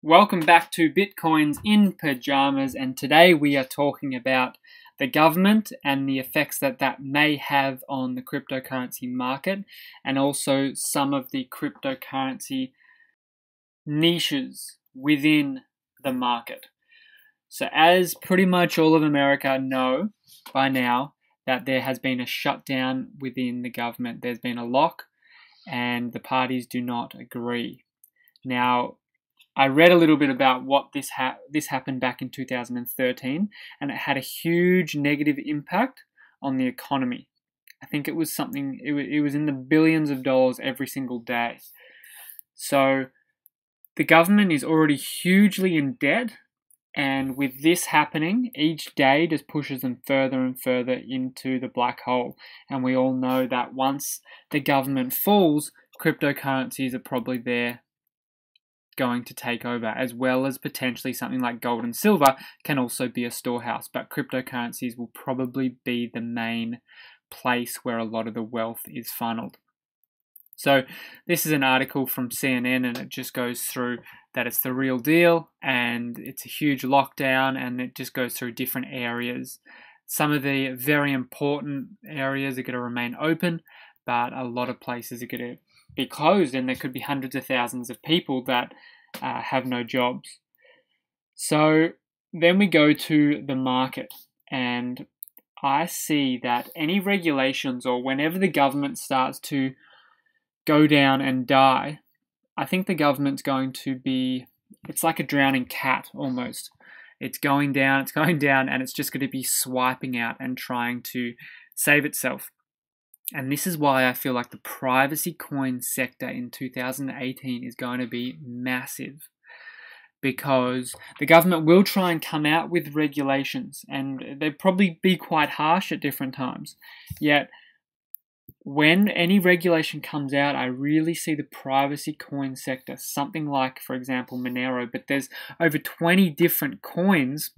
Welcome back to Bitcoins in Pajamas, and today we are talking about the government and the effects that may have on the cryptocurrency market, and also some of the cryptocurrency niches within the market. So as pretty much all of America know by now, that there has been a shutdown within the government. There's been a lock and the parties do not agree. Now, I read a little bit about what this happened back in 2013, and it had a huge negative impact on the economy. I think it was something, it was in the billions of dollars every single day. So the government is already hugely in debt, and with this happening, each day just pushes them further and further into the black hole. And we all know that once the government falls, cryptocurrencies are probably there going to take over, as well as potentially something like gold and silver can also be a storehouse, but cryptocurrencies will probably be the main place where a lot of the wealth is funneled. So this is an article from CNN, and it just goes through that it's the real deal and it's a huge lockdown, and it just goes through different areas. Some of the very important areas are going to remain open, but a lot of places are going to be closed, and there could be hundreds of thousands of people that have no jobs. So then we go to the market, and I see that any regulations, or whenever the government starts to go down and die, I think the government's going to be, it's like a drowning cat almost. It's going down, and it's just going to be swiping out and trying to save itself. And this is why I feel like the privacy coin sector in 2018 is going to be massive, because the government will try and come out with regulations, and they'll probably be quite harsh at different times. Yet, when any regulation comes out, I really see the privacy coin sector, something like, for example, Monero, but there's over 20 different coins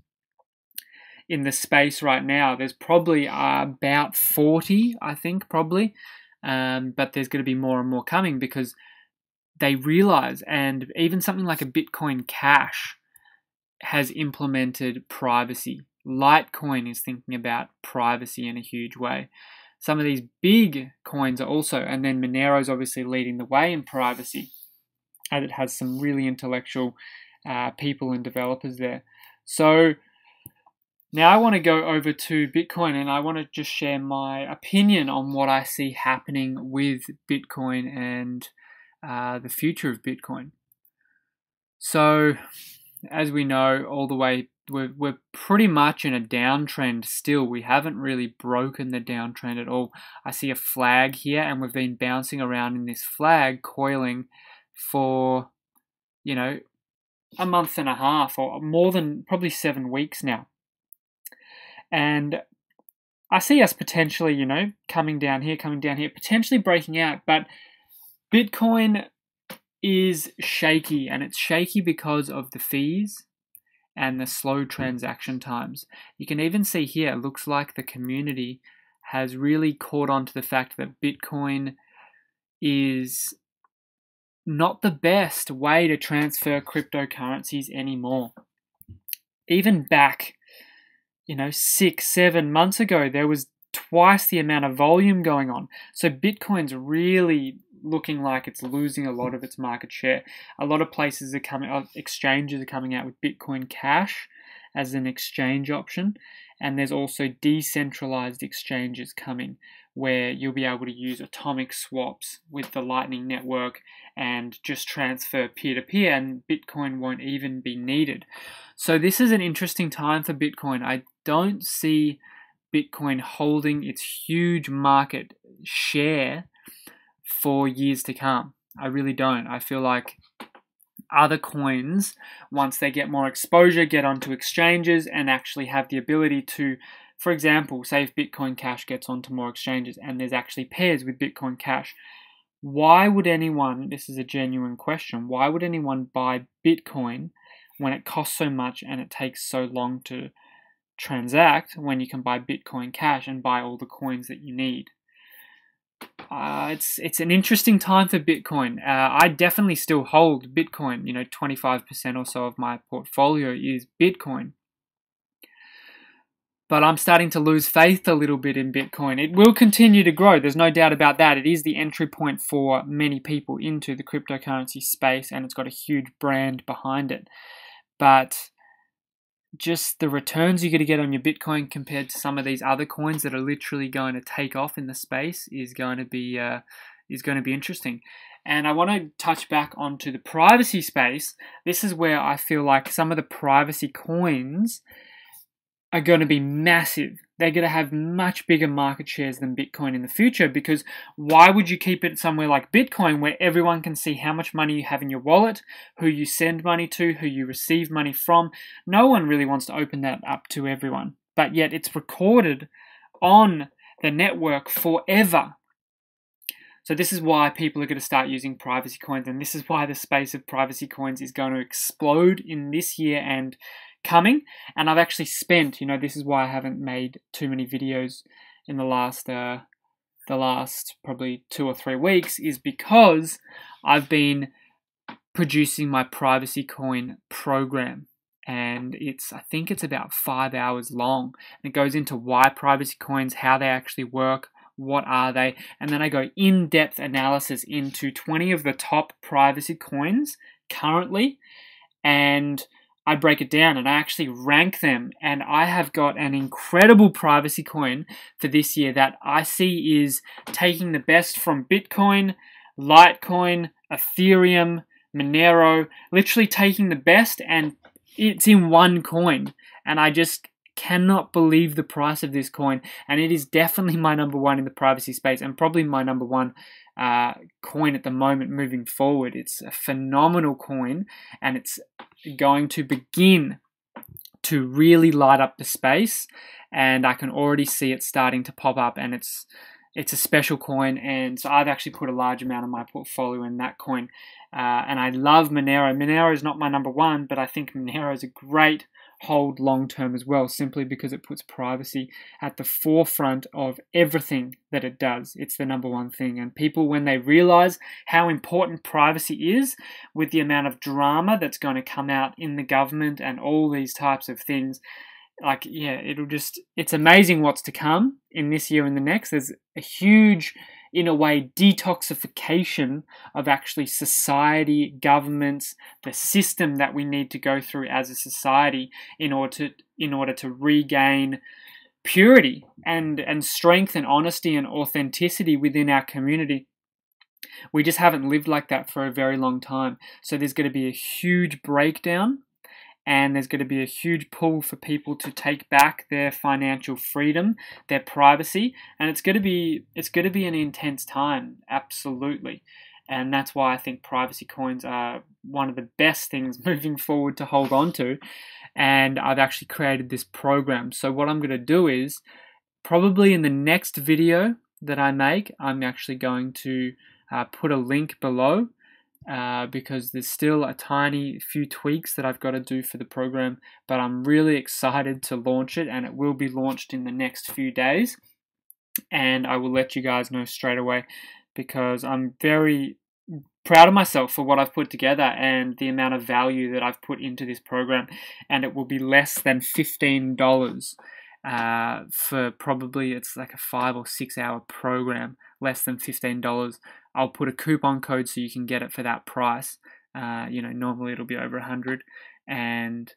in the space right now. There's probably about 40, I think, probably, but there's going to be more and more coming, because they realize, and even something like a Bitcoin Cash has implemented privacy. Litecoin is thinking about privacy in a huge way. Some of these big coins are also, and then Monero is obviously leading the way in privacy, as it has some really intellectual people and developers there. So now I want to go over to Bitcoin, and I want to just share my opinion on what I see happening with Bitcoin and the future of Bitcoin. So, as we know, all the way, we're pretty much in a downtrend still. We haven't really broken the downtrend at all. I see a flag here, and we've been bouncing around in this flag, coiling for, a month and a half, or more than probably 7 weeks now. And I see us potentially, coming down here, potentially breaking out. But Bitcoin is shaky, and it's shaky because of the fees and the slow transaction times. You can even see here, it looks like the community has really caught on to the fact that Bitcoin is not the best way to transfer cryptocurrencies anymore. Even back 6-7 months ago, there was twice the amount of volume going on. So Bitcoin's really looking like it's losing a lot of its market share. A lot of places exchanges are coming out with Bitcoin Cash as an exchange option, and there's also decentralized exchanges coming, where you'll be able to use atomic swaps with the Lightning Network and just transfer peer-to-peer, and Bitcoin won't even be needed. So this is an interesting time for Bitcoin. I don't see Bitcoin holding its huge market share for years to come. I really don't. I feel like other coins, once they get more exposure, get onto exchanges and actually have the ability to, for example, say if Bitcoin Cash gets onto more exchanges and there's actually pairs with Bitcoin Cash, why would anyone, this is a genuine question, why would anyone buy Bitcoin when it costs so much and it takes so long to transact, when you can buy Bitcoin Cash and buy all the coins that you need? it's an interesting time for Bitcoin. I definitely still hold Bitcoin. 25% or so of my portfolio is Bitcoin. But I'm starting to lose faith a little bit in Bitcoin. It will continue to grow. There's no doubt about that. It is the entry point for many people into the cryptocurrency space, and it's got a huge brand behind it. But just the returns you're going to get on your Bitcoin compared to some of these other coins that are literally going to take off in the space is going to be interesting. And I want to touch back onto the privacy space. This is where I feel like some of the privacy coins are going to be massive. They're going to have much bigger market shares than Bitcoin in the future, because why would you keep it somewhere like Bitcoin where everyone can see how much money you have in your wallet, who you send money to, who you receive money from? No one really wants to open that up to everyone, but yet it's recorded on the network forever. So this is why people are going to start using privacy coins, and this is why the space of privacy coins is going to explode in this year and coming. And I've actually spent, this is why I haven't made too many videos in the last probably 2 or 3 weeks, is because I've been producing my privacy coin program, and I think it's about 5 hours long, and it goes into why privacy coins, how they actually work, what are they, and then I go in-depth analysis into 20 of the top privacy coins currently, and I break it down and I actually rank them, and I have got an incredible privacy coin for this year that I see is taking the best from Bitcoin, Litecoin, Ethereum, Monero, literally taking the best, and it's in one coin, and I just cannot believe the price of this coin, and it is definitely my number one in the privacy space, and probably my number one coin at the moment moving forward. It's a phenomenal coin, and it's going to begin to really light up the space, and I can already see it starting to pop up, and it's a special coin, and so I've actually put a large amount of my portfolio in that coin, and I love Monero. Monero is not my number one, but I think Monero is a great hold long term as well, simply because it puts privacy at the forefront of everything that it does. It's the number one thing, and people, when they realize how important privacy is, with the amount of drama that's going to come out in the government and all these types of things, it's amazing what's to come in this year and the next. There's a huge, in a way, detoxification of actually society, governments, the system that we need to go through as a society in order to regain purity and strength and honesty and authenticity within our community. We just haven't lived like that for a very long time. So there's going to be a huge breakdown, and there's going to be a huge pull for people to take back their financial freedom, their privacy, and it's going to be an intense time, absolutely. And that's why I think privacy coins are one of the best things moving forward to hold on to. And I've actually created this program. So what I'm going to do is, probably in the next video that I make, I'm actually going to put a link below, because there's still a tiny few tweaks that I've got to do for the program, but I'm really excited to launch it, and it will be launched in the next few days, and I will let you guys know straight away, because I'm very proud of myself for what I've put together and the amount of value that I've put into this program, and it will be less than $15 for probably, it's like a 5 or 6 hour program, less than $15. I'll put a coupon code so you can get it for that price. Normally it'll be over 100. And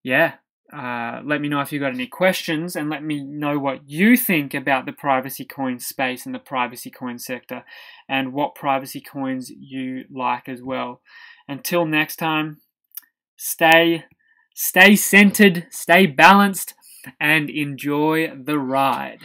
yeah, let me know if you've got any questions, and let me know what you think about the privacy coin space and the privacy coin sector, and what privacy coins you like as well. Until next time, stay centered, stay balanced, and enjoy the ride.